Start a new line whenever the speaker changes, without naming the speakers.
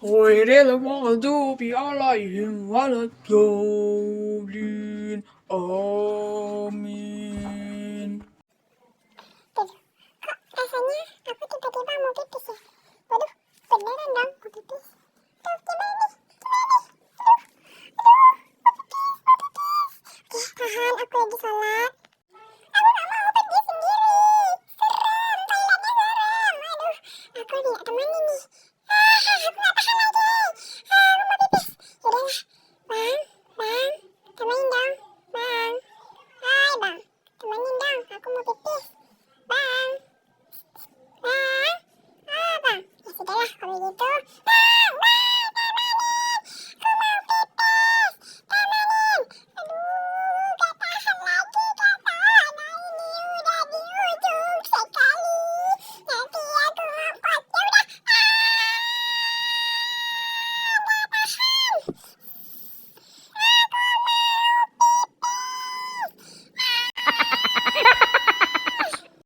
غير المغضوب عليهم ولا الضالين آمين.
Tuh, kok rasanya aku tiba-tiba mau pipis ya? Waduh, beneran dong mau pipis.